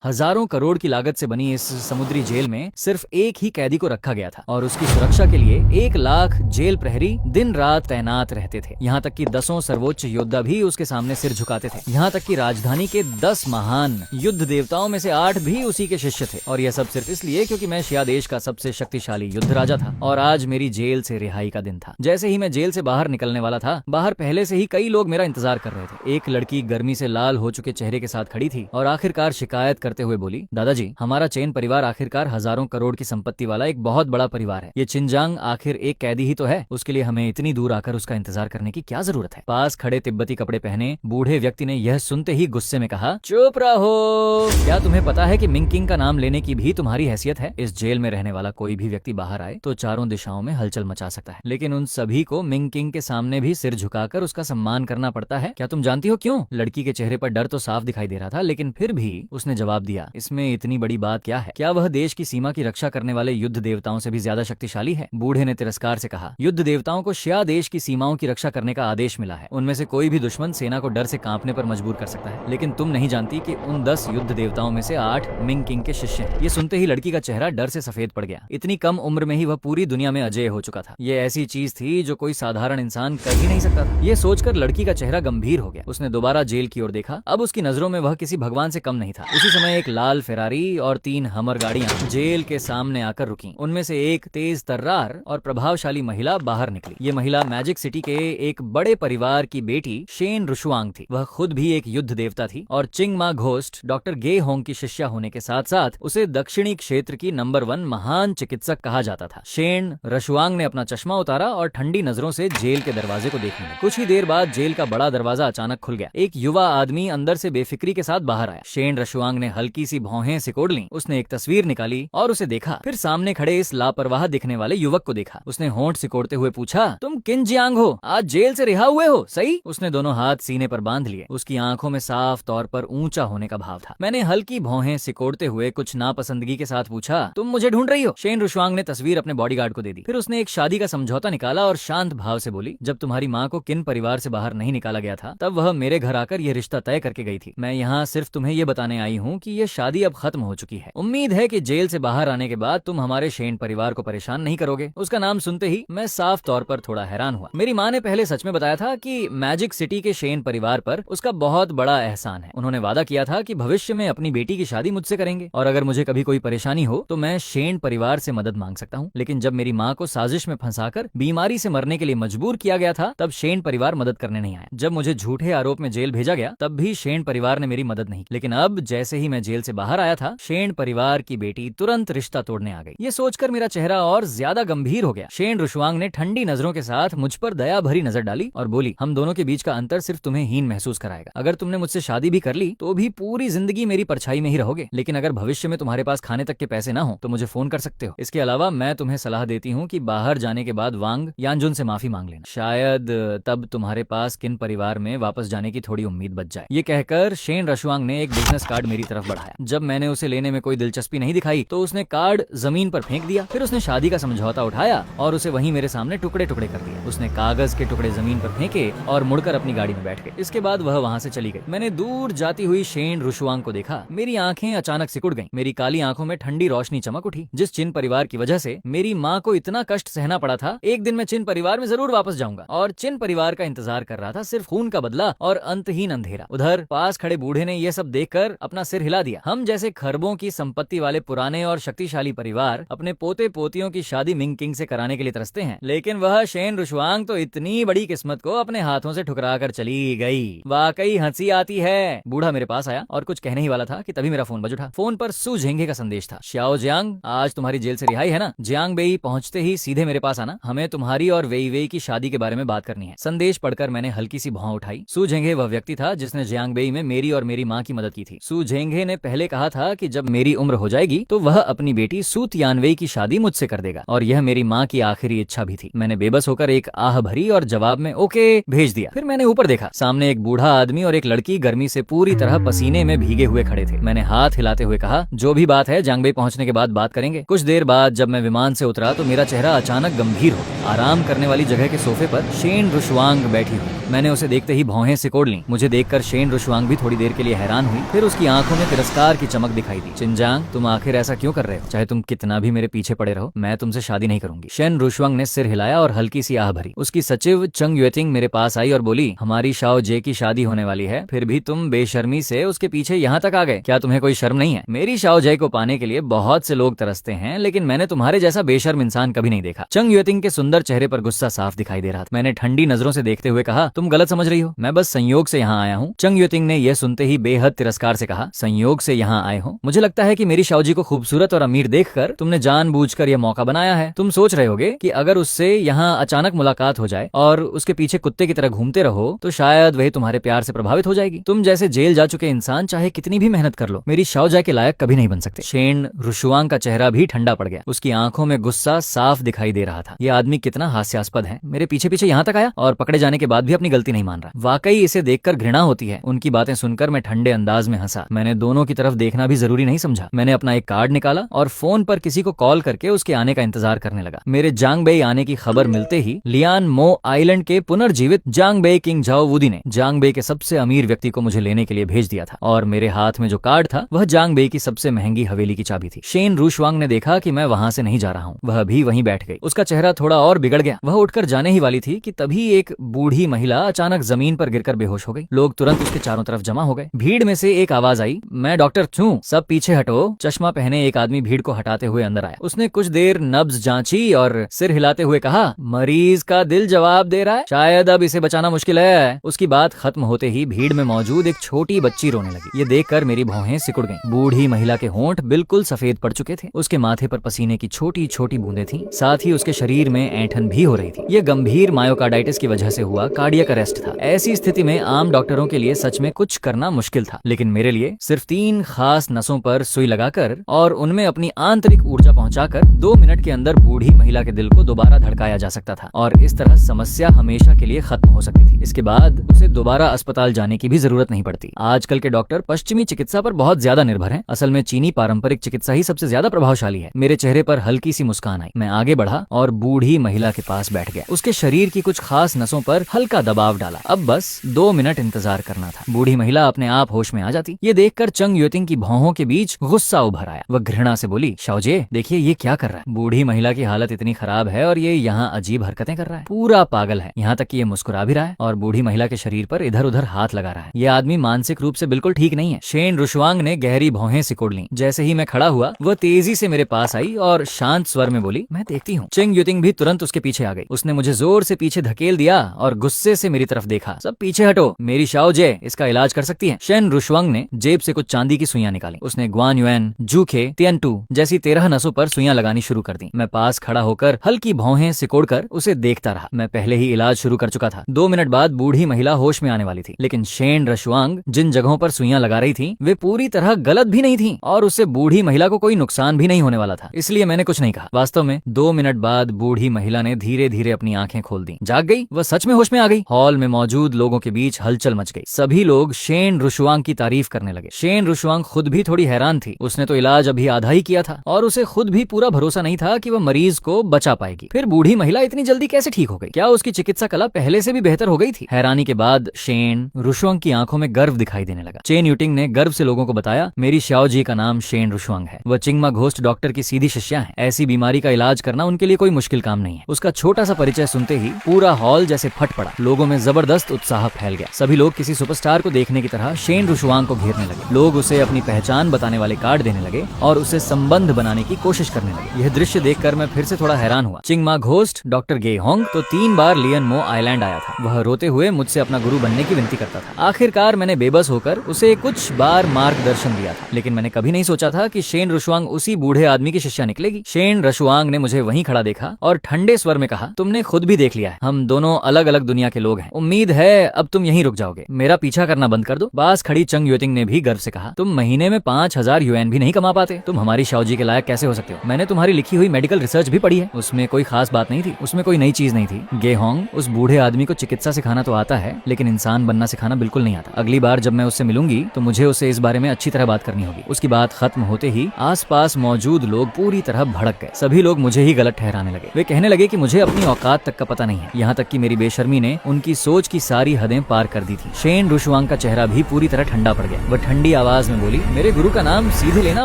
हजारों करोड़ की लागत से बनी इस समुद्री जेल में सिर्फ एक ही कैदी को रखा गया था और उसकी सुरक्षा के लिए 1 लाख जेल प्रहरी दिन रात तैनात रहते थे। यहाँ तक कि 10 सर्वोच्च योद्धा भी उसके सामने सिर झुकाते थे। यहाँ तक कि राजधानी के 10 महान युद्ध देवताओं में से 8 भी उसी के शिष्य थे। और यह सब सिर्फ इसलिए क्योंकि मैं शिया देश का सबसे शक्तिशाली युद्ध राजा था और आज मेरी जेल से रिहाई का दिन था। जैसे ही मैं जेल से बाहर निकलने वाला था, बाहर पहले से ही कई लोग मेरा इंतजार कर रहे थे। एक लड़की गर्मी से लाल हो चुके चेहरे के साथ खड़ी थी और आखिरकार शिकायत करते हुए बोली, दादाजी, हमारा चेन परिवार आखिरकार हजारों करोड़ की संपत्ति वाला एक बहुत बड़ा परिवार है। ये चिनजांग आखिर एक कैदी ही तो है, उसके लिए हमें इतनी दूर आकर उसका इंतजार करने की क्या जरूरत है। पास खड़े तिब्बती कपड़े पहने बूढ़े व्यक्ति ने यह सुनते ही गुस्से में कहा, चुप रहो। क्या तुम्हें पता है कि मिंग किंग का नाम लेने की भी तुम्हारी हैसियत है? इस जेल में रहने वाला कोई भी व्यक्ति बाहर आए तो चारों दिशाओं में हलचल मचा सकता है, लेकिन उन सभी को मिंग किंग के सामने भी सिर झुकाकर उसका सम्मान करना पड़ता है। क्या तुम जानती हो क्यों? लड़की के चेहरे पर डर तो साफ दिखाई दे रहा था, लेकिन फिर भी उसने जवाब दिया, इसमें इतनी बड़ी बात क्या है? क्या वह देश की सीमा की रक्षा करने वाले युद्ध देवताओं से भी ज्यादा शक्तिशाली है? बूढ़े ने तिरस्कार से कहा, युद्ध देवताओं को शिया देश की सीमाओं की रक्षा करने का आदेश मिला है। उनमें से कोई भी दुश्मन सेना को डर से कांपने पर मजबूर कर सकता है, लेकिन तुम नहीं जानती कि उन 10 युद्ध देवताओं में से 8 मिंग किंग के शिष्य हैं। ये सुनते ही लड़की का चेहरा डर से सफेद पड़ गया। इतनी कम उम्र में ही वह पूरी दुनिया में अजेय हो चुका था। ये ऐसी चीज थी जो कोई साधारण इंसान कर ही नहीं सकता था। ये सोचकर लड़की का चेहरा गंभीर हो गया। उसने दोबारा जेल की ओर देखा। अब उसकी नजरों में वह किसी भगवान से कम नहीं था। उसी समय एक लाल फेरारी और 3 हमर गाड़ियां जेल के सामने आकर रुकी। उनमें से एक तेज तर्रार और प्रभावशाली महिला बाहर निकली। ये महिला मैजिक सिटी के एक बड़े परिवार की बेटी शेन रुशुआंग थी। वह खुद भी एक युद्ध देवता थी और चिंग मा घोस्ट डॉक्टर गे होंग की शिष्या होने के साथ साथ उसे दक्षिणी क्षेत्र की नंबर 1 महान चिकित्सक कहा जाता था। शेन रुशुआंग ने अपना चश्मा उतारा और ठंडी नजरों से जेल के दरवाजे को देखने लगी। कुछ ही देर बाद जेल का बड़ा दरवाजा अचानक खुल गया। एक युवा आदमी अंदर से बेफिक्री के साथ बाहर आया। शेन रुशुआंग ने हल्की सी भौहें सिकोड़ ली। उसने एक तस्वीर निकाली और उसे देखा। फिर सामने खड़े इस लापरवाह दिखने वाले युवक को देखा। उसने होंठ सिकोड़ते हुए पूछा, तुम किन जियांग हो? आज जेल से रिहा हुए हो, सही? उसने दोनों हाथ सीने पर बांध लिए। उसकी आंखों में साफ तौर पर ऊंचा होने का भाव था। मैंने हल्की भौहें सिकोड़ते हुए कुछ नापसंदगी के साथ पूछा, तुम मुझे ढूंढ रही हो? शेन रुशुआंग ने तस्वीर अपने बॉडीगार्ड को दे दी। फिर उसने एक शादी का समझौता निकाला और शांत भाव से बोली, जब तुम्हारी माँ को किन परिवार से बाहर नहीं निकाला गया था, तब वह मेरे घर आकर यह रिश्ता तय करके गई थी। मैं यहाँ सिर्फ तुम्हें ये बताने आई हूँ कि यह शादी अब खत्म हो चुकी है। उम्मीद है कि जेल से बाहर आने के बाद तुम हमारे शेन परिवार को परेशान नहीं करोगे। उसका नाम सुनते ही मैं साफ तौर पर थोड़ा हैरान हुआ। मेरी माँ ने पहले सच में बताया था कि मैजिक सिटी के शेन परिवार पर उसका बहुत बड़ा एहसान है। उन्होंने वादा किया था कि भविष्य में अपनी बेटी की शादी मुझसे करेंगे और अगर मुझे कभी कोई परेशानी हो तो मैं शेन परिवार से मदद मांग सकता हूँ। लेकिन जब मेरी माँ को साजिश में फंसाकर बीमारी से मरने के लिए मजबूर किया गया था, तब शेन परिवार मदद करने नहीं आया। जब मुझे झूठे आरोप में जेल भेजा गया, तब भी शेन परिवार ने मेरी मदद नहीं की। लेकिन अब जैसे ही मैं जेल से बाहर आया था, शेन परिवार की बेटी तुरंत रिश्ता तोड़ने आ गई। ये सोचकर मेरा चेहरा और ज्यादा गंभीर हो गया। शेन रुशुआंग ने ठंडी नजरों के साथ मुझ पर दया भरी नजर डाली और बोली, हम दोनों के बीच का अंतर सिर्फ तुम्हें हीन महसूस कराएगा। अगर तुमने मुझसे शादी भी कर ली तो भी पूरी जिंदगी मेरी परछाई में ही रहोगे। लेकिन अगर भविष्य में तुम्हारे पास खाने तक के पैसे ना हो तो मुझे फोन कर सकते हो। इसके अलावा मैं तुम्हें सलाह देती हूँ कि बाहर जाने के बाद वांग यानजुन से माफी मांग लेना। शायद तब तुम्हारे पास किन परिवार में वापस जाने की थोड़ी उम्मीद बच जाए। ये कहकर शेन रुशुआंग ने एक बिजनेस कार्ड मेरी तरफ बढ़ाया। जब मैंने उसे लेने में कोई दिलचस्पी नहीं दिखाई तो उसने कार्ड जमीन पर फेंक दिया। फिर उसने शादी का समझौता उठाया और उसे वहीं मेरे सामने टुकड़े टुकड़े कर दिए। उसने कागज के टुकड़े जमीन पर फेंके और मुड़कर अपनी गाड़ी में बैठ गए। इसके बाद वह वहां से चली गई। मैंने दूर जाती हुई शेन रुशुआंग को देखा। मेरी आंखें अचानक सिकुड़ गईं। मेरी काली आंखों में ठंडी रोशनी चमक उठी। जिस चिन परिवार की वजह से मेरी माँ को इतना कष्ट सहना पड़ा था, एक दिन मैं चिन परिवार में जरूर वापस जाऊंगा। और चिन परिवार का इंतजार कर रहा था सिर्फ खून का बदला और अंतहीन अंधेरा। उधर पास खड़े बूढ़े ने यह सब देखकर अपना सिर हिला दिया। हम जैसे खरबों की संपत्ति वाले पुराने और शक्तिशाली परिवार अपने पोते पोतियों की शादी मिंग किंग से कराने के लिए तरसते हैं, लेकिन वह शेन रुशुआंग तो इतनी बड़ी किस्मत को अपने हाथों से ठुकरा कर चली गई। वाकई हंसी आती है। बूढ़ा मेरे पास आया और कुछ कहने ही वाला था कि तभी मेरा फोन बज उठा। फोन पर सू झेंगे का संदेश था। श्याओ जियांग, आज तुम्हारी जेल से रिहाई है ना? जियांग बेई पहुंचते ही सीधे मेरे पास आना। हमें तुम्हारी और वेई वेई की शादी के बारे में बात करनी है। संदेश पढ़कर मैंने हल्की सी भौं उठाई। सू झेंगे वह व्यक्ति था जिसने जियांग बेई में मेरी और मेरी माँ की मदद की थी। सू झेंगे ने पहले कहा था कि जब मेरी उम्र हो जाएगी तो वह अपनी बेटी सू तियानवेई की शादी मुझसे कर देगा और यह मेरी माँ की आखिरी इच्छा भी थी। मैंने बेबस होकर एक आह भरी और जवाब में ओके भेज दिया। फिर मैंने ऊपर देखा। सामने एक बूढ़ा आदमी और एक लड़की गर्मी से पूरी तरह पसीने में भीगे हुए खड़े थे। मैंने हाथ हिलाते हुए कहा, जो भी बात है जियांग बेई पहुंचने के बाद बात करेंगे। कुछ देर बाद जब मैं विमान से उतरा तो मेरा चेहरा अचानक गंभीर हो गया। आराम करने वाली जगह के सोफे पर शेन रुशुआंग बैठी हुई। मैंने उसे देखते ही भौहें सिकोड़ ली। मुझे देखकर शेन रुशुआंग भी थोड़ी देर के लिए हैरान हुई। फिर उसकी आंखों में तिरस्कार की चमक दिखाई दी। चिंजांग, तुम आखिर ऐसा क्यों कर रहे हो? चाहे तुम कितना भी मेरे पीछे पड़े रहो, मैं तुमसे शादी नहीं करूंगी। शेन रुशवांग ने सिर हिलाया और हल्की सी आह भरी। उसकी सचिव चंग युतिंग मेरे पास आई और बोली, हमारी शाओ जे की शादी होने वाली है, फिर भी तुम बेशर्मी से उसके पीछे यहाँ तक आ गए। क्या तुम्हें कोई शर्म नहीं है? मेरी शाओ जे को पाने के लिए बहुत से लोग तरसते हैं, लेकिन मैंने तुम्हारे जैसा बेशर्म इंसान कभी नहीं देखा। चंग युतिंग के सुंदर चेहरे पर गुस्सा साफ दिखाई दे रहा था। मैंने ठंडी नजरों से देखते हुए कहा, तुम गलत समझ रही हो, मैं बस संयोग से यहाँ आया हूँ। चंग युतिंग ने यह सुनते ही बेहद तिरस्कार से कहा, संयोग से यहाँ आए हो? मुझे लगता है कि मेरी शाओ जी को खूबसूरत और अमीर देखकर तुमने जानबूझकर यह मौका बनाया है। तुम सोच रहे होगे कि अगर उससे यहाँ अचानक मुलाकात हो जाए और उसके पीछे कुत्ते की तरह घूमते रहो तो शायद वही तुम्हारे प्यार से प्रभावित हो जाएगी। तुम जैसे जेल जा चुके इंसान चाहे कितनी भी मेहनत कर लो, मेरी शाओ जी के लायक कभी नहीं बन सकते। शेन रुशवांग का चेहरा भी ठंडा पड़ गया। उसकी आंखों में गुस्सा साफ दिखाई दे रहा था। यह आदमी कितना हास्यास्पद है, मेरे पीछे पीछे यहाँ तक आया और पकड़े जाने के बाद भी अपनी गलती नहीं मान रहा। वाकई इसे देखकर घृणा होती है। उनकी बातें सुनकर मैं ठंडे अंदाज में हंसा। मैंने दोनों की तरफ देखना भी जरूरी नहीं समझा। मैंने अपना एक कार्ड निकाला और फोन पर किसी को कॉल करके उसके आने का इंतजार करने लगा। मेरे जांगबेई आने की खबर मिलते ही लियान मो आइलैंड के पुनर्जीवित जांगबेई किंग झाओ वुदी ने जांगबेई के सबसे अमीर व्यक्ति को मुझे लेने के लिए भेज दिया था और मेरे हाथ में जो कार्ड था वह जांगबेई की सबसे महंगी हवेली की चाबी थी। शेन रुशवांग ने देखा कि मैं वहां से नहीं जा रहा हूँ, वह भी वहीं बैठ गई। उसका चेहरा थोड़ा और बिगड़ गया। वह उठकर जाने ही वाली थी कि तभी एक बूढ़ी महिला अचानक जमीन पर गिरकर बेहोश हो गई। लोग तुरंत उसके चारों तरफ जमा हो गए। भीड़ में से एक आवाज आई, मैं डॉक्टर चू, सब पीछे हटो। चश्मा पहने एक आदमी भीड़ को हटाते हुए अंदर आया। उसने कुछ देर नब्ज जांची और सिर हिलाते हुए कहा, मरीज का दिल जवाब दे रहा है, शायद अब इसे बचाना मुश्किल है। उसकी बात खत्म होते ही भीड़ में मौजूद एक छोटी बच्ची रोने लगी। ये देखकर मेरी भौहें सिकुड़ गईं। बूढ़ी महिला के होंठ बिल्कुल सफेद पड़ चुके थे। उसके माथे पर पसीने की छोटी छोटी बूंदें थीं। साथ ही उसके शरीर में ऐंठन भी हो रही थी। यह गंभीर मायोकार्डाइटिस की वजह से हुआ कार्डियक अरेस्ट था। ऐसी स्थिति में आम डॉक्टरों के लिए सच में कुछ करना मुश्किल था, लेकिन मेरे लिए सिर्फ 3 खास नसों पर सुई लगाकर और उनमें अपनी आंतरिक ऊर्जा पहुंचाकर 2 मिनट के अंदर बूढ़ी महिला के दिल को दोबारा धड़काया जा सकता था और इस तरह समस्या हमेशा के लिए खत्म हो सकती थी। इसके बाद उसे दोबारा अस्पताल जाने की भी जरूरत नहीं पड़ती। आजकल के डॉक्टर पश्चिमी चिकित्सा पर बहुत ज्यादा निर्भर हैं। असल में चीनी पारंपरिक चिकित्सा ही सबसे ज्यादा प्रभावशाली है। मेरे चेहरे पर हल्की सी मुस्कान आई। मैं आगे बढ़ा और बूढ़ी महिला के पास बैठ गया। उसके शरीर की कुछ खास नसों पर हल्का दबाव डाला। अब बस 2 मिनट इंतजार करना था। बूढ़ी महिला अपने आप होश में आ जाती। ये देखकर चंग युतिंग की भौहों के बीच गुस्सा उभर आया। वह घृणा से बोली, शाओजे, देखिए ये क्या कर रहा है। बूढ़ी महिला की हालत इतनी खराब है और ये यहाँ अजीब हरकतें कर रहा है, पूरा पागल है। यहाँ तक कि ये मुस्कुरा भी रहा है और बूढ़ी महिला के शरीर पर इधर उधर हाथ लगा रहा है। ये आदमी मानसिक रूप से बिल्कुल ठीक नहीं है। शेन रुशवांग ने गहरी भौहें सिकोड़ ली। जैसे ही मैं खड़ा हुआ वह तेजी से मेरे पास आई और शांत स्वर में बोली, मैं देखती हूँ। चंग युतिंग भी तुरंत उसके पीछे आ गई। उसने मुझे जोर से पीछे धकेल दिया और गुस्से से मेरी तरफ देखा। सब पीछे हटो, मेरी शाओ जे इसका इलाज कर सकती है। शेन रुशवांग ने जेब से कुछ चांदी की सुइयां निकाली। उसने ग्वान युएन, जूखे, तियनटू जैसी 13 नसों पर सुइयां लगानी शुरू कर दी। मैं पास खड़ा होकर हल्की भौहें सिकोड़कर उसे देखता रहा। मैं पहले ही इलाज शुरू कर चुका था। 2 मिनट बाद बूढ़ी महिला होश में आने वाली थी, लेकिन शेन रुशवांग जिन जगहों पर सुइयां लगा रही थी वे पूरी तरह गलत भी नहीं थी और उससे बूढ़ी महिला को कोई नुकसान भी नहीं होने वाला था। इसलिए मैंने कुछ नहीं कहा। वास्तव में 2 मिनट बाद बूढ़ी महिला ने धीरे धीरे अपनी आंखें खोल दी। जाग गई, वह सच में होश में आ गई। हॉल में मौजूद लोगों के बीच हलचल मच गई। सभी लोग शेन रुशवांग की तारीफ करने लगे। शेन रुशवांग खुद भी थोड़ी हैरान थी। उसने तो इलाज अभी आधा ही किया था और उसे खुद भी पूरा भरोसा नहीं था कि वह मरीज को बचा पाएगी। फिर बूढ़ी महिला इतनी जल्दी कैसे ठीक हो गई? क्या उसकी चिकित्सा कला पहले से भी बेहतर हो गई थी? हैरानी के बाद शेन रुशवांग की आंखों में गर्व दिखाई देने लगा। चेन युटिंग ने गर्व से लोगों को बताया, मेरी शाओ जी का नाम शेन रुशवांग है। वह चिंगमा घोस्ट डॉक्टर की सीधी शिष्या है। ऐसी बीमारी का इलाज करना उनके लिए कोई मुश्किल काम नहीं है। उसका छोटा सा परिचय सुनते ही पूरा हॉल जैसे फट पड़ा। लोगों में जबरदस्त उत्साह फैल गया। सभी लोग किसी सुपरस्टार को देखने की तरह शेन रुशवांग को घेरने लगे। लोग उसे अपनी पहचान बताने वाले कार्ड देने लगे और उसे संबंध बनाने की कोशिश करने लगे। यह दृश्य देखकर मैं फिर से थोड़ा हैरान हुआ। चिंगमा घोस्ट डॉक्टर गे होंग तो 3 बार लियन मो आइलैंड आया था। वह रोते हुए मुझसे अपना गुरु बनने की विनती करता था। आखिरकार मैंने बेबस होकर उसे कुछ बार मार्गदर्शन दिया था, लेकिन मैंने कभी नहीं सोचा था कि शेन रुशवांग उसी बूढ़े आदमी की शिष्या निकलेगी। शेन रुशवांग ने मुझे वहीं खड़ा देखा और ठंडे स्वर में कहा, तुमने खुद भी देख लिया है, हम दोनों अलग अलग दुनिया के लोग हैं। उम्मीद है अब तुम यहीं रुक जाओगे। मेरा पीछा करना बंद कर दो। पास खड़ी चंग युतिंग ने भी गर्व से कहा, तुम महीने में 5000 युएन भी नहीं कमा पाते। तुम हमारी शाओ जी के लायक कैसे हो सकते हो? मैंने तुम्हारी लिखी हुई मेडिकल रिसर्च भी पढ़ी है। उसमें कोई खास बात नहीं थी, उसमें कोई नई चीज नहीं थी। गे होंग, उस बूढ़े आदमी को चिकित्सा सिखाना तो आता है, लेकिन इंसान बनना सिखाना बिल्कुल नहीं आता। अगली बार जब मैं उससे मिलूंगी तो मुझे उससे इस बारे में अच्छी तरह बात करनी होगी। उसकी बात खत्म होते ही आसपास मौजूद लोग पूरी तरह भड़क गए। सभी लोग मुझे ही गलत ठहराने लगे। वे कहने लगे कि मुझे अपनी औकात तक का पता नहीं है। यहाँ तक कि मेरी बेशर्मी ने उनकी सोच की सारी हदें पार कर दी थी। शेन रुशवांग का चेहरा भी पूरी तरह ठंडा पड़ गया। वह ठंडी आवाज में बोली, मेरे गुरु का नाम सीधे लेना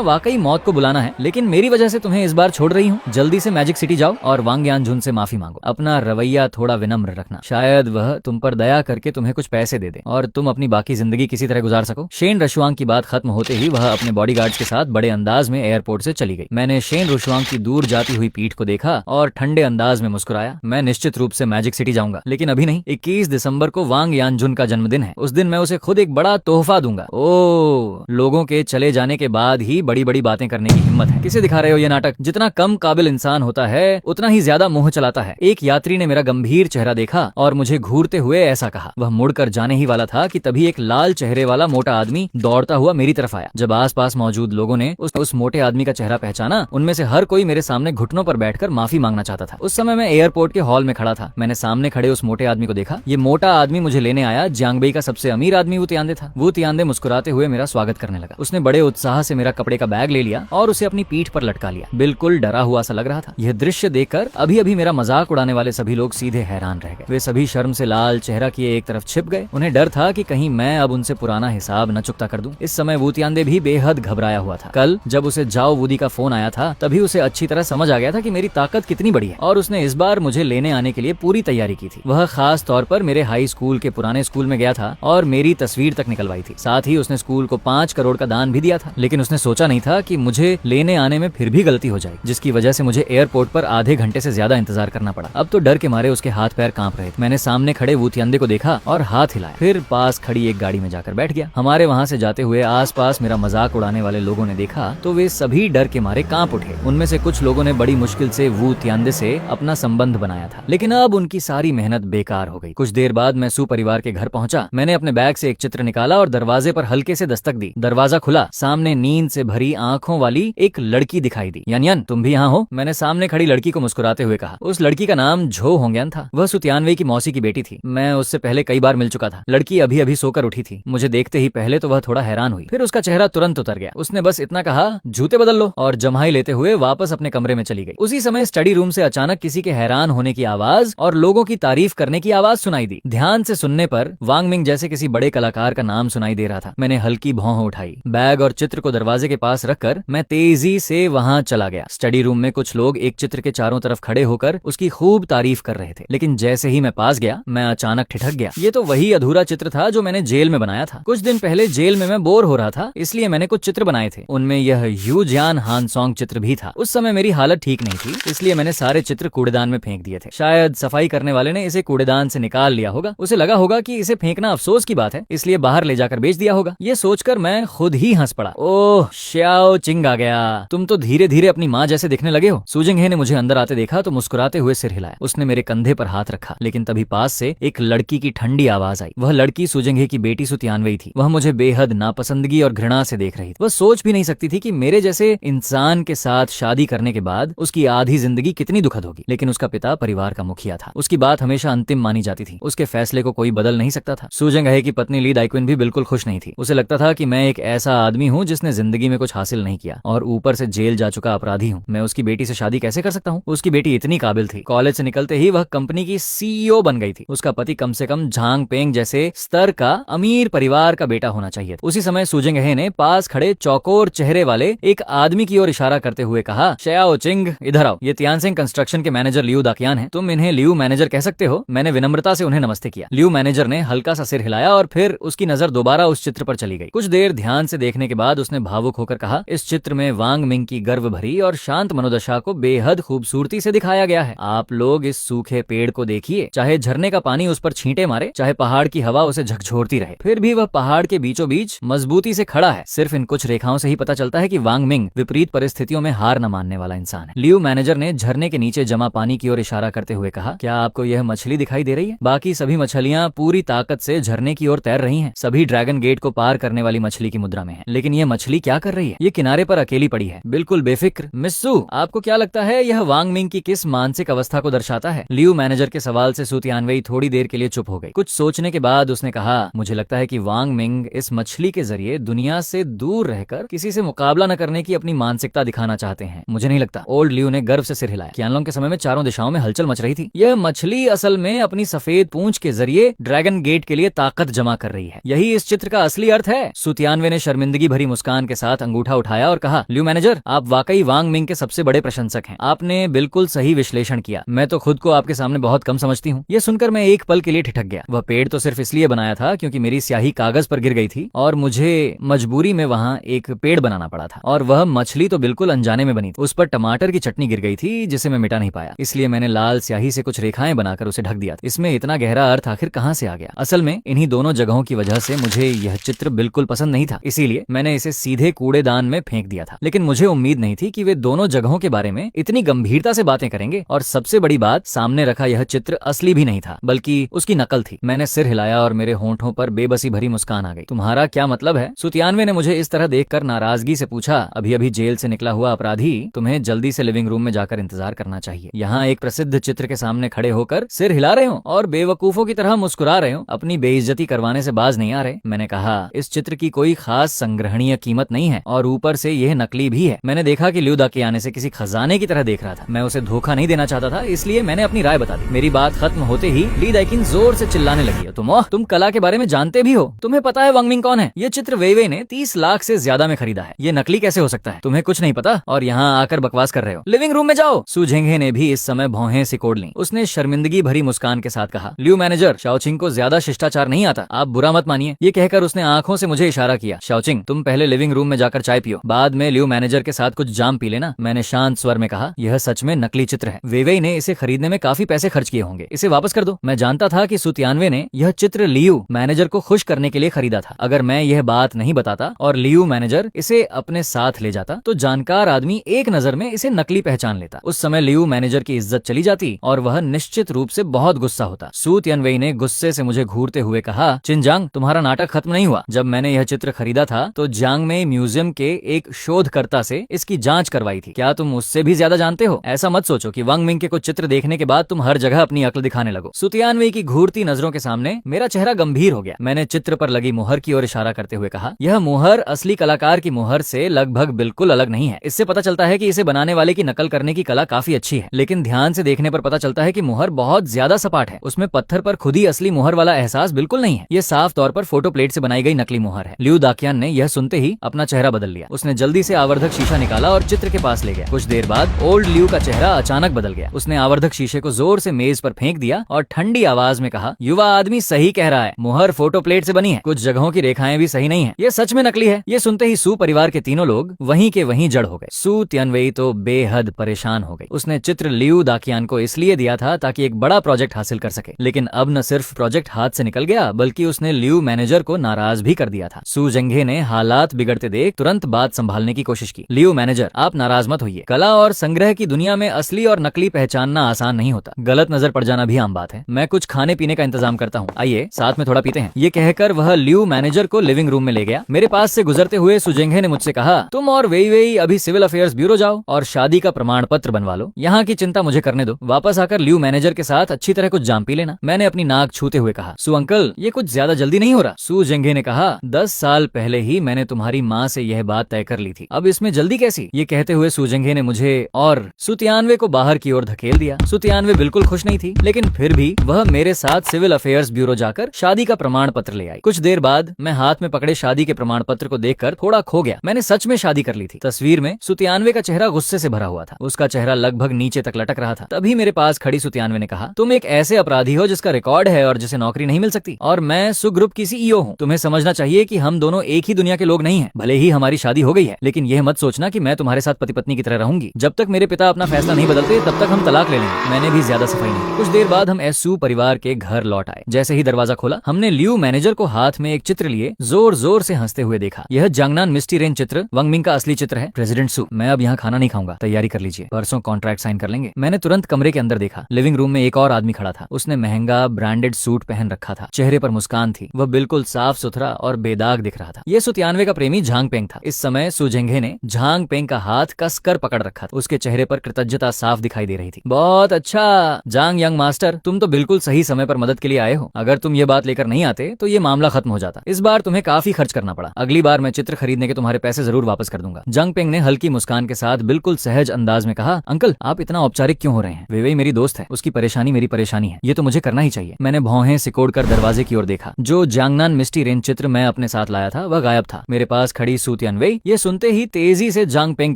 वाकई मौत को बुलाना है, लेकिन मेरी वजह से तुम्हें इस बार छोड़ रही हूँ। जल्दी से मैजिक सिटी जाओ और वांग यानझुन से माफी मांगो। अपना रवैया थोड़ा विनम्र रखना, शायद वह तुम पर दया करके तुम्हें कुछ पैसे दे दे और तुम अपनी बाकी जिंदगी किसी तरह गुजार सको। शेन रशुआंग की बात खत्म होते ही वह अपने बॉडीगार्ड्स के साथ बड़े अंदाज में एयरपोर्ट से चली गई। मैंने शेन रशुआंग की दूर जाती हुई पीठ को देखा और ठंडे अंदाज में मुस्कुराया। मैं निश्चित रूप से मैजिक सिटी जाऊंगा, लेकिन अभी नहीं। 21 दिसंबर को वांग यानझुन का जन्मदिन है। उस दिन मैं उसे खुद एक बड़ा तोहफा दूंगा। ओ, लोगों के चले जाने के बाद ही बड़ी बड़ी बातें करने की हिम्मत है। किसे दिखा रहे हो ये नाटक? जितना कम काबिल इंसान होता है उतना ही ज्यादा मुंह चलाता है। एक यात्री ने मेरा गंभीर चेहरा देखा और मुझे घूरते हुए ऐसा कहा। वह मुड़कर जाने ही वाला था कि तभी एक लाल चेहरे वाला मोटा आदमी दौड़ता हुआ मेरी तरफ आया। जब आसपास मौजूद लोगों ने उस मोटे आदमी का चेहरा पहचाना, उनमें से हर कोई मेरे सामने घुटनों पर बैठकर माफी मांगना चाहता था। उस समय मैं एयरपोर्ट के हॉल में खड़ा था। मैंने सामने खड़े उस मोटे आदमी को देखा। ये मोटा आदमी मुझे लेने आया जियांगबई का सबसे अमीर आदमी वू तियांदे था। वू तियांदे मुस्कुराते हुए मेरा स्वागत करने लगा। उसने बड़े उत्साह से मेरा कपड़े का बैग ले लिया और उसे अपनी पीठ पर लटका लिया। बिल्कुल डरा हुआ सा लग रहा था। यह दृश्य देखकर अभी अभी मेरा मजाक उड़ाने वाले सभी लोग सीधे हैरान रह गए। वे सभी शर्म से लाल चेहरा किए एक तरफ छिप गए। उन्हें डर था कि कहीं मैं अब उनसे पुराना हिसाब न चुकता कर दूं। इस समय वू तियांदे भी बेहद घबराया हुआ था। कल जब उसे जाओ वूदी का फोन आया था तभी उसे अच्छी तरह समझ आ गया था कि मेरी ताकत कितनी बड़ी है और उसने इस बार मुझे लेने आने के लिए पूरी तैयारी की थी। वह खास तौर पर मेरे हाई स्कूल के पुराने स्कूल में गया था और मेरी तस्वीर तक निकलवाई थी। साथ ही उसने स्कूल को 5 करोड़ का दान भी दिया था। लेकिन उसने सोचा नहीं था कि मुझे लेने आने में फिर भी गलती हो जाए, जिसकी वजह से मुझे एयरपोर्ट पर आधे घंटे से ज्यादा इंतजार करना पड़ा। अब तो डर के मारे उसके हाथ पैर कांप रहे थे। मैंने सामने खड़े वू तियांदे को देखा और हाथ हिलाया, फिर पास खड़ी एक गाड़ी में जाकर बैठ गया। हमारे वहां से जाते हुए आसपास मेरा मजाक उड़ाने वाले लोगों ने देखा तो वे सभी डर के मारे कांप उठे। उनमें से कुछ लोगों ने बड़ी मुश्किल से वू तियांदे से अपना संबंध बनाया था, लेकिन अब उनकी सारी मेहनत बेकार हो गई। कुछ देर बाद मैं सू परिवार के घर पहुंचा। मैंने अपने बैग से एक चित्र निकाला और दरवाजे पर हल्के से दस्तक दी। दरवाजा खुला। सामने नींद से भरी आंखों वाली एक लड़की दिखाई दी। यान, तुम भी यहाँ हो? मैंने सामने खड़ी लड़की को मुस्कुराते हुए कहा। उस लड़की का नाम झो होंग्यान था। वह सुतियानवे की मौसी की बेटी थी। मैं उससे पहले कई बार मिल चुका था। लड़की अभी अभी सोकर उठी थी। मुझे देखते ही पहले तो वह थोड़ा हैरान हुई, फिर उसका चेहरा तुरंत उतर गया। उसने बस इतना कहा, जूते बदल लो, और जम्हाई लेते हुए वापस अपने कमरे में चली गई। उसी समय स्टडी रूम से अचानक किसी के हैरान होने की आवाज और लोगों की तारीफ करने की आवाज सुनाई दी। ध्यान से सुनने पर वांग मिंग जैसे किसी बड़े कलाकार का नाम सुनाई दे रहा था। मैंने हल्की भौं उठाई। बैग और चित्र को दरवाजे के पास रखकर मैं तेजी से वहां चला गया। स्टडी रूम में कुछ लोग एक चित्र के चारों तरफ खड़े होकर उसकी खूब तारीफ कर रहे थे, लेकिन जैसे ही मैं पास गया मैं अचानक ठिठक गया। ये तो वही अधूरा चित्र था जो मैंने जेल में बनाया था। कुछ दिन पहले जेल में मैं बोर हो रहा था, इसलिए मैंने कुछ चित्र बनाए थे। उनमें यह यू जियान हानसोंग चित्र भी था। उस समय मेरी हालत ठीक नहीं थी, इसलिए मैंने सारे चित्र कूड़ेदान में फेंक दिए थे। शायद सफाई करने वाले ने इसे कूड़ेदान से निकाल लिया होगा। उसे लगा होगा कि इसे फेंकना अफसोस की बात है, इसलिए बाहर ले जाकर बेच दिया होगा। ये सोचकर मैं खुद ही हंस पड़ा। ओह, श्याओ चिंग आ गया। तुम तो धीरे धीरे अपनी माँ जैसे दिखने लगे हो। सूजिंग ने मुझे अंदर आते देखा तो मुस्कुराते हुए सिर हिलाया। उसने मेरे कंधे पर हाथ रखा, लेकिन तभी पास से एक लड़की की ठंडी आवाज आई। वह लड़की सूजिंग की बेटी सुतियानवे थी। वह मुझे बेहद नापसंदगी और घृणा से देख रही थी। वह सोच भी नहीं सकती थी कि मेरे जैसे इंसान के साथ शादी करने के बाद उसकी आधी जिंदगी कितनी दुखद होगी। लेकिन उसका पिता परिवार का मुखिया था। उसकी बात हमेशा अंतिम मानी जाती थी। उसके फैसले को कोई बदल नहीं सकता था। सूजिंग की पत्नी ली दाइक्विन भी बिल्कुल खुश नहीं थी। उसे लगता था कि मैं एक ऐसा आदमी हूँ जिसने जिंदगी में कुछ हासिल नहीं किया और ऊपर से जेल जा चुका अपराधी हूँ। मैं उसकी बेटी से शादी कैसे कर सकता हूँ? उसकी बेटी इतनी काबिल थी। कॉलेज से निकलते ही वह कंपनी की सीईओ बन गई थी। उसका पति कम से कम झांग पेंग जैसे स्तर का अमीर परिवार का बेटा होना चाहिए। उसी समय सूजिंग ने पास खड़े चौकोर चेहरे वाले एक आदमी की ओर इशारा करते हुए कहा, श्याओ चिंग इधर आओ। ये तियानसिंग कंस्ट्रक्शन के मैनेजर लियू दाकियान है। तुम इन्हें लियू मैनेजर कह सकते हो। मैंने विनम्रता से उन्हें नमस्ते किया। लियू मैनेजर ने हल्का सा सिर हिलाया और फिर उसकी नजर दोबारा उस चित्र पर चली गई। कुछ देर ध्यान से देखने के बाद उसने भावुक होकर कहा, इस चित्र में वांग मिंग की गर्व भरी और शांत मनोदशा को बेहद खूबसूरती से दिखाया गया है। आप लोग इस सूखे पेड़ को देखिए। चाहे झरने का पानी उस पर छींटे मारे, चाहे पहाड़ की हवा उसे झकझोरती रहे, फिर भी वह पहाड़ के बीचों बीच मजबूती से खड़ा है। सिर्फ इन कुछ रेखाओं से ही पता चलता है कि वांग मिंग विपरीत परिस्थितियों में हार न मानने वाला इंसान है। लियू मैनेजर ने झरने के नीचे जमा पानी की ओर इशारा करते हुए कहा, क्या आपको यह मछली दिखाई दे रही है? बाकी सभी मछलियां पूरी ताकत से झरने की ओर तैर रही हैं। सभी ड्रैगन गेट को पार करने वाली मछली की मुद्रा में है, लेकिन यह मछली क्या कर रही है? ये किनारे पर अकेली पड़ी है, बिल्कुल बेफिक्र। मिस्सू, आपको क्या लगता है यह वांग मिंग की किस मानसिक अवस्था को दर्शाता है? लियू मैनेजर के सवाल से सुतियानवे थोड़ी देर के लिए चुप हो गई। कुछ सोचने के बाद उसने कहा, मुझे लगता है कि वांग मिंग इस मछली के जरिए दुनिया से दूर रहकर किसी से मुकाबला न करने की अपनी मानसिकता दिखाना चाहते हैं। मुझे नहीं लगता। ओल्ड लियू ने गर्व से सिर हिलाया। qianlong के समय में चारों दिशाओं में हलचल मच रही थी। यह मछली असल में अपनी सफेद पूंछ के जरिए ड्रैगन गेट के लिए ताकत जमा कर रही है। यही इस चित्र का असली अर्थ है। सुतियानवे ने शर्मिंदगी भरी मुस्कान के साथ अंगूठा उठाया और कहा, ल्यू मैनेजर, आप वाकई वांग मिंग के सबसे बड़े प्रशंसक हैं। आपने बिल्कुल सही विश्लेषण किया। मैं तो खुद को आपके सामने बहुत कम समझती हूँ। ये सुनकर मैं एक पल के लिए ठिठक गया। वह पेड़ तो सिर्फ इसलिए बनाया था क्योंकि मेरी स्याही कागज पर गिर गई थी और मुझे मजबूरी में वहाँ एक पेड़ बनाना पड़ा था। और वह मछली तो बिल्कुल अनजाने में बनी थी। उस पर टमाटर की चटनी गिर गई थी जिसे मैं मिटा नहीं पाया, इसलिए मैंने लाल स्याही से कुछ रेखाएं बनाकर उसे ढक दिया। इसमें इतना गहरा अर्थ आखिर कहाँ से आ गया? असल में इन्हीं दोनों जगहों की वजह से मुझे यह चित्र बिल्कुल पसंद नहीं था, इसीलिए मैंने इसे सीधे कूड़ेदान में फेंक दिया था। लेकिन मुझे उम्मीद नहीं थी कि वे दोनों जगहों के बारे में इतनी गंभीरता से बातें करेंगे। और सबसे बड़ी बात, सामने रखा यह चित्र असली भी नहीं था बल्कि उसकी नकल थी। मैंने सिर हिलाया और मेरे होंठों पर बेबसी भरी मुस्कान आ गई। तुम्हारा क्या मतलब है? सुतियानवे ने मुझे इस तरह देखकर नाराजगी से पूछा। अभी अभी जेल से निकला हुआ अपराधी, तुम्हें जल्दी से लिविंग रूम में जाकर इंतजार करना चाहिए। यहाँ एक प्रसिद्ध चित्र के सामने खड़े होकर सिर हिला रहे हो और बेवकूफों की तरह मुस्कुरा रहे हो। अपनी बेइज्जती करवाने से बाज नहीं आ रहे। मैंने कहा, इस चित्र की कोई खास संग्रहणीय कीमत नहीं है और ऊपर से यह नकली भी है। मैंने देखा कि ल्यू दाकियाने से किसी खजाने की तरह देख रहा था। मैं उसे धोखा नहीं देना चाहता था, इसलिए मैंने अपनी राय बता दी। मेरी बात खत्म होते ही ली दाकिन जोर से चिल्लाने लगी, तुम कला के बारे में जानते भी हो? तुम्हें पता है वांग मिंग कौन है? ये चित्र वेइवेई ने 30 लाख से ज्यादा में खरीदा है। ये नकली कैसे हो सकता है? तुम्हें कुछ नहीं पता और यहाँ आकर बकवास कर रहे हो। लिविंग रूम में जाओ। सु झेंगे ने भी इस समय भौहें सिकोड़ ली। उसने शर्मिंदगी भरी मुस्कान के साथ कहा, ल्यू मैनेजर, शाओचिंग को ज्यादा शिष्टाचार नहीं आता, आप बुरा मत मानिए। ये कहकर उसने आंखों से मुझे इशारा किया। शाओचिंग, तुम पहले लिविंग रूम में जाकर चाय पियो, बाद में ल्यू मैनेजर के साथ कुछ जाम पी लेना। मैंने शांत स्वर में कहा, यह सच में नकली चित्र है। वेइवेई ने इसे खरीदने में काफी पैसे खर्च किए होंगे, इसे वापस कर दो। मैं जानता था कि सुतियानवे ने यह चित्र लियू मैनेजर को खुश करने के लिए खरीदा था। अगर मैं यह बात नहीं बताता और लियू मैनेजर इसे अपने साथ ले जाता तो जानकार आदमी एक नजर में इसे नकली पहचान लेता। उस समय लियू मैनेजर की इज्जत चली जाती और वह निश्चित रूप से बहुत गुस्सा होता। सु तियानवेई ने गुस्से से मुझे घूरते हुए कहा, चिनजांग, तुम्हारा नाटक खत्म नहीं हुआ। जब मैंने यह चित्र खरीदा था तो जांग में म्यूजियम के एक शोधकर्ता से इसकी जांच करवाई थी। क्या तुम उससे भी ज्यादा जानते हो? ऐसा मत सोचो कि वांग मिंग के कुछ चित्र देखने के बाद तुम हर जगह अपनी अक्ल दिखाने लगो। सु तियानवेई की घूरती नजरों के सामने मेरा चेहरा गंभीर हो गया। मैंने चित्र पर लगी मुहर की ओर इशारा करते हुए कहा, यह मुहर असली कलाकार की मुहर से लगभग बिल्कुल अलग नहीं है। इससे पता चलता है कि इसे बनाने वाले की नकल करने की कला काफी अच्छी है, लेकिन ध्यान से देखने पर पता चलता है कि मुहर बहुत ज्यादा सपाट है। उसमें पत्थर पर खुदी असली मुहर वाला एहसास बिल्कुल नहीं है। यह साफ तौर पर फोटो प्लेट से बनाई गई नकली मुहर है। ल्यू दाकियान ने यह सुनते ही अपना चेहरा बदल लिया। उसने जल्दी से आवर्धक शीशा निकाला और चित्र के पास ले गया। कुछ देर बाद ओल्ड ल्यू का चेहरा अचानक बदल गया। उसने आवर्धक शीशे को जोर से मेज पर फेंक दिया और ठंडी आवाज में कहा, युवा आदमी सही कह रहा है, मुहर फोटो प्लेट से बनी है। कुछ जगहों की रेखाएं भी सही नहीं है। ये सच में नकली है। ये सुनते ही सु परिवार के तीनों लोग वहीं के वहीं जड़ हो गए। सु तियानवेई तो बेहद परेशान हो गई। उसने चित्र लियू दाकियान को इसलिए दिया था ताकि एक बड़ा प्रोजेक्ट हासिल कर सके, लेकिन अब न सिर्फ प्रोजेक्ट हाथ से निकल गया बल्कि उसने लियू मैनेजर को नाराज भी कर दिया था। सु झेंगे ने हालात बिगड़ते देख तुरंत बात संभालने की कोशिश की। लियू मैनेजर, आप नाराज मत होइए। कला और संग्रह की दुनिया में असली और नकली पहचानना आसान नहीं होता। गलत नजर पड़ जाना भी आम बात है। मैं कुछ खाने पीने का इंतजाम करता हूँ, आइए साथ में थोड़ा पीते हैं। ये कहकर वह लियू मैनेजर को लिविंग रूम में ले गया। मेरे पास से गुजरते हुए सु झेंगे ने मुझसे कहा, तुम और वेइवेई अभी सिविल अफेयर्स ब्यूरो जाओ और शादी का प्रमाण पत्र बनवा लो। यहाँ की चिंता मुझे करने दो। वापस आकर लियू मैनेजर के साथ अच्छी तरह कुछ जाम पी लेना। मैंने अपनी नाक छूते हुए कहा, सु अंकल, ये कुछ ज्यादा जल्दी नहीं हो रहा? सु झेंगे ने कहा, 10 साल पहले ही मैंने तुम्हारी माँ से यह बात तय कर ली थी, अब इसमें जल्दी कैसी? ये कहते हुए सु झेंगे ने मुझे और सु तियानवे को बाहर की ओर धकेल दिया। सु तियानवे बिल्कुल खुश नहीं थी, लेकिन फिर भी वह मेरे साथ सिविल अफेयर्स ब्यूरो जाकर शादी का प्रमाण पत्र ले आई। कुछ देर बाद मैं हाथ में पकड़े शादी के प्रमाण पत्र को देखकर थोड़ा खो गया। मैंने सच में शादी कर ली थी। तस्वीर में सु तियानवे का चेहरा गुस्से से भरा हुआ था। उसका चेहरा लगभग नीचे तक लटक रहा था। तभी मेरे पास खड़ी सु तियानवे ने कहा, तुम एक ऐसे अपराधी हो जिसका रिकॉर्ड है और जिसे नौकरी नहीं मिल सकती, और मैं सु ग्रुप की सीईओ हूँ। तुम्हें समझना चाहिए कि हम दोनों एक ही दुनिया के लोग नहीं हैं। भले ही हमारी शादी हो गई है, लेकिन यह मत सोचना कि मैं तुम्हारे साथ पति पत्नी की तरह रहूंगी। जब तक मेरे पिता अपना फैसला नहीं बदलते तब तक हम तलाक ले लेंगे। मैंने भी ज्यादा सफाई नहीं। कुछ देर बाद हम एसू परिवार के घर लौट आए। जैसे ही दरवाजा खोला, हमने लियू मैनेजर को हाथ में एक चित्र लिए जोर जोर से हंसते हुए देखा। यह जांगनान मिस्टी रेंज चित्र वांग मिंग का असली चित्र है। प्रेसिडेंट सु, मैं अब यहाँ खाना नहीं खाऊंगा, तैयारी कर लीजिए, परसों कॉन्ट्रैक्ट साइन कर लेंगे। मैंने तुरंत कमरे के अंदर देखा। लिविंग रूम में एक और आदमी खड़ा था। उसने महंगा ब्रांडेड सूट पहन रखा था। चेहरे पर मुस्कान थी। वह बिल्कुल साफ सुथरा और बेदाग दिख रहा था। यह सु तियानवे का प्रेमी झांग पेंग था। इस समय सु झेंगे ने झांग पेंग का हाथ कसकर पकड़ रखा था। उसके चेहरे पर कृतज्ञता साफ दिखाई दे रही थी। बहुत अच्छा जांग यंग मास्टर, तुम तो बिल्कुल सही समय पर मदद के लिए आए हो। अगर तुम ये बात लेकर नहीं आते तो ये मामला खत्म हो जाता। इस बार तुम्हें काफी खर्च करना पड़ा। अगली बार मैं चित्र खरीदने के तुम्हारे पैसे जरूर वापस कर दूंगा। जांग पेंग ने हल्की मुस्कान के साथ बिल्कुल सहज अंदाज में कहा, अंकल, आप इतना औपचारिक क्यों हो रहे हैं? वेइवेई मेरी दोस्त है, उसकी परेशानी मेरी परेशानी है, ये तो मुझे करना ही चाहिए। मैंने भौहें सिकोड़कर दरवाजे की ओर देखा। जो जांगनान मिस्टी रेंज चित्र मैं अपने साथ लाया था वह गायब था। मेरे पास खड़ी सू तियानवे ये सुनते ही तेजी से जांग पेंग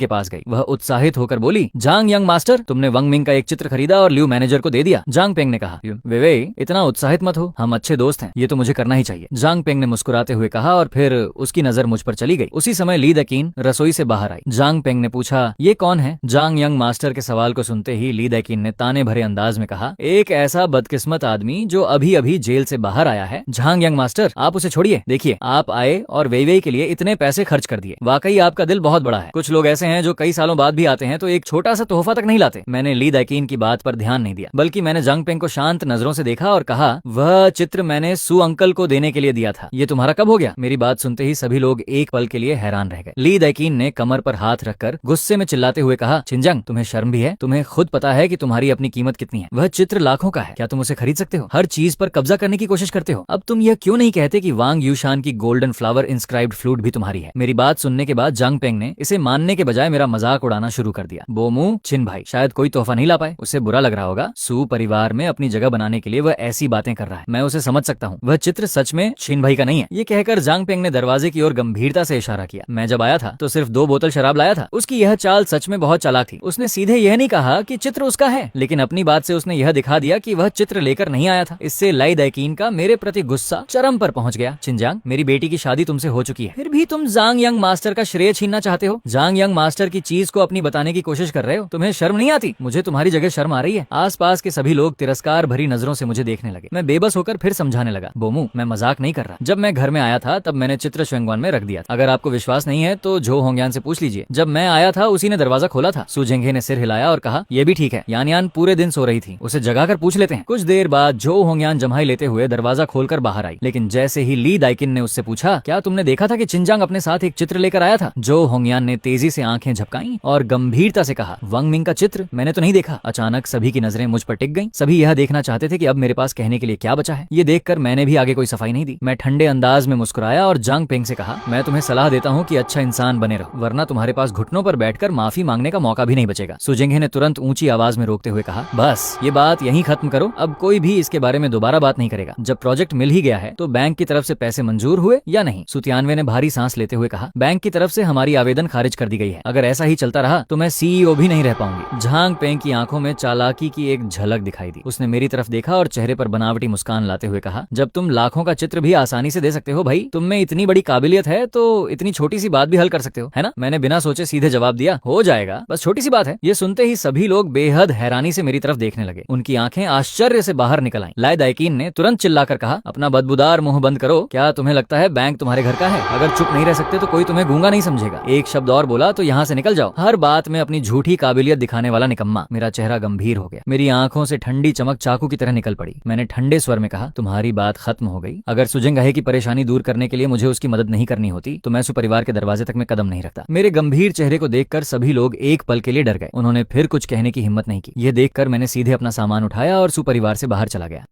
के पास गई। वह उत्साहित होकर बोली, जांग यंग मास्टर, तुमने वंग मिंग का एक चित्र खरीदा और लियू मैनेजर को दे दिया। जांग पेंग ने कहा, वे इतना उत्साहित मत हो, हम अच्छे दोस्त हैं, ये तो मुझे करना ही चाहिए। जांग पेंग ने मुस्कुराते हुए कहा और फिर उसकी नजर मुझ पर चली गई। उसी समय ली दैकिन रसोई से बाहर आई। जांग पेंग ने पूछा, ये कौन है? जांग यंग मास्टर के सवाल को सुनते ही ली दैकिन ने ताने भरे अंदाज में कहा, एक ऐसा बदकिस्मत आदमी जो अभी अभी जेल से बाहर आया है। जांग यंग मास्टर, आप उसे छोड़िए। देखिए, आप आए और वेइवेई के लिए इतने पैसे खर्च कर दिए, वाकई आपका दिल बहुत बड़ा है। कुछ लोग ऐसे हैं जो कई सालों बाद भी आते हैं तो एक छोटा सा तोहफा तक नहीं लाते। मैंने ली दैकिन की बात पर ध्यान नहीं दिया, बल्कि मैंने जांग पेंग को शांत नजरों से देखा और कहा, वह चित्र मैंने सू अंकल को देने के लिए दिया था। ये तुम्हारा कब हो गया? मेरी बात सुनते ही सभी लोग एक पल के लिए हैरान रह गए। ली दैकिन ने कमर पर हाथ रखकर गुस्से में चिल्लाते हुए कहा, छिंजांग, तुम्हें शर्म भी है? तुम्हें खुद पता है कि तुम्हारी अपनी कीमत कितनी है? वह चित्र लाखों का है, क्या तुम उसे खरीद सकते हो? हर चीज पर कब्जा करने की कोशिश करते हो। अब तुम यह क्यों नहीं कहते कि वांग यूशान की गोल्डन फ्लावर इंस्क्राइब्ड फ्लूट भी तुम्हारी है? मेरी बात सुनने के बाद जांग पेंग ने इसे मानने के बजाय मेरा मजाक उड़ाना शुरू कर दिया। बोमू, छिन भाई शायद कोई तोहफा नहीं ला पाए, उसे बुरा लग रहा होगा। सू परिवार में अपनी जगह बनाने के लिए वह ऐसी बातें कर रहा है, मैं उसे समझ सकता हूँ। वह चित्र सच में छिन भाई का नहीं है। ये कहकर जांग पेंग ने दरवाजे की ओर गंभीरता से इशारा किया। मैं जब आया था तो सिर्फ 2 बोतल शराब लाया था। उसकी यह चाल सच में बहुत चालाक थी। उसने सीधे यह नहीं कहा कि चित्र उसका है, लेकिन अपनी बात से उसने यह दिखा दिया कि वह चित्र लेकर नहीं आया था। इससे लाई दैकिन का मेरे प्रति गुस्सा चरम पर पहुंच गया। छिंजांग, मेरी बेटी की शादी तुमसे हो चुकी है, फिर भी तुम जांग यंग मास्टर का श्रेय छीनना चाहते हो। जांग यंग मास्टर की चीज को अपनी बताने की कोशिश कर रहे हो। तुम्हें शर्म नहीं आती? मुझे तुम्हारी जगह शर्म आ रही है। आसपास के सभी लोग तिरस्कार भरी नजरों से मुझे देखने लगे। मैं बेबस होकर फिर समझाने लगा, बोमू, मैं मजाक नहीं कर रहा। जब मैं घर में आया था तब मैंने चित्र श्वेंगवान में रख दिया था। अगर आपको विश्वास नहीं है तो जो होंगयान से पूछ लीजिए। जब मैं आया था उसी ने दरवाजा खोला था। सू जेंगे ने सिर हिलाया और कहा, यह भी ठीक है, यान यान पूरे दिन सो रही थी, उसे जगाकर पूछ लेते हैं। कुछ देर बाद जो होंगयान जम्हाई लेते हुए दरवाजा खोलकर बाहर आई, लेकिन जैसे ही ली दैकिन ने उससे पूछा, क्या तुमने देखा था कि छिंजांग अपने साथ एक चित्र लेकर आया था? जो होंगयान ने तेजी से आंखें झपकाई और गंभीरता से कहा, वंग मिंग का चित्र? मैंने तो नहीं देखा। अचानक सभी की नजरें मुझ पर टिक गईं। सभी यह देखना चाहते थे कि अब मेरे पास कहने के लिए क्या बचा है। ये देखकर मैंने भी आगे कोई सफाई नहीं दी। मैं ठंडे अंदाज में मुस्कुराया और जांग पेंग से कहा, मैं तुम्हें सलाह देता हूँ कि अच्छा इंसान बने रहो, वरना तुम्हारे पास घुटनों पर बैठकर माफी मांगने का मौका भी नहीं बचेगा। सू जेंगे ने तुरंत ऊंची आवाज में रोकते हुए कहा, बस ये बात यहीं खत्म करो, अब कोई भी इसके बारे में दोबारा बात नहीं करेगा। जब प्रोजेक्ट मिल ही गया है तो बैंक की तरफ से पैसे मंजूर हुए या नहीं? सू तियानवे ने भारी सांस लेते हुए कहा, बैंक की तरफ से हमारी आवेदन खारिज कर दी गई है। अगर ऐसा ही चलता रहा तो मैं सीईओ भी नहीं रह पाऊंगी। जांग पेंग की आंखों में चालाकी की एक झलक दिखाई दी। उसने मेरी तरफ देखा और चेहरे पर बनावटी मुस्कान लाते हुए कहा, जब तुम लाखों का चित्र भी आसानी से दे सकते हो भाई, तुम में इतनी बड़ी काबिलियत है तो इतनी छोटी सी बात भी हल कर सकते हो, है ना? मैंने बिना सोचे सीधे जवाब दिया, हो जाएगा, बस छोटी सी बात है। ये सुनते ही सभी लोग बेहद हैरानी से मेरी तरफ देखने लगे। उनकी आंखें आश्चर्य से बाहर निकल आईं। लाई दैकिन ने तुरंत चिल्लाकर कहा, अपना बदबूदार मुंह बंद करो। क्या तुम्हें लगता है बैंक तुम्हारे घर का है? अगर चुप नहीं रह सकते तो कोई तुम्हें गूंगा नहीं समझेगा। एक शब्द और बोला तो यहाँ से निकल जाओ। हर बात में अपनी झूठी काबिलियत दिखाने वाला निकम्मा। मेरा चेहरा गंभीर हो गया। मेरी आंखों से ठंडी चमक चाकू की तरह निकल पड़ी। मैंने ठंडे स्वर में कहा, तुम्हारी बात खत्म हो गई। अगर सुजेंगाहे की परेशानी दूर करने के लिए मुझे उसकी मदद नहीं करनी होती तो मैं सुपरिवार के दरवाजे तक में कदम नहीं रखता। मेरे गंभीर चेहरे को देखकर सभी लोग एक पल के लिए डर गए। उन्होंने फिर कुछ कहने की हिम्मत नहीं की। यह देखकर मैंने सीधे अपना सामान उठाया और सुपरिवार से बाहर चला गया।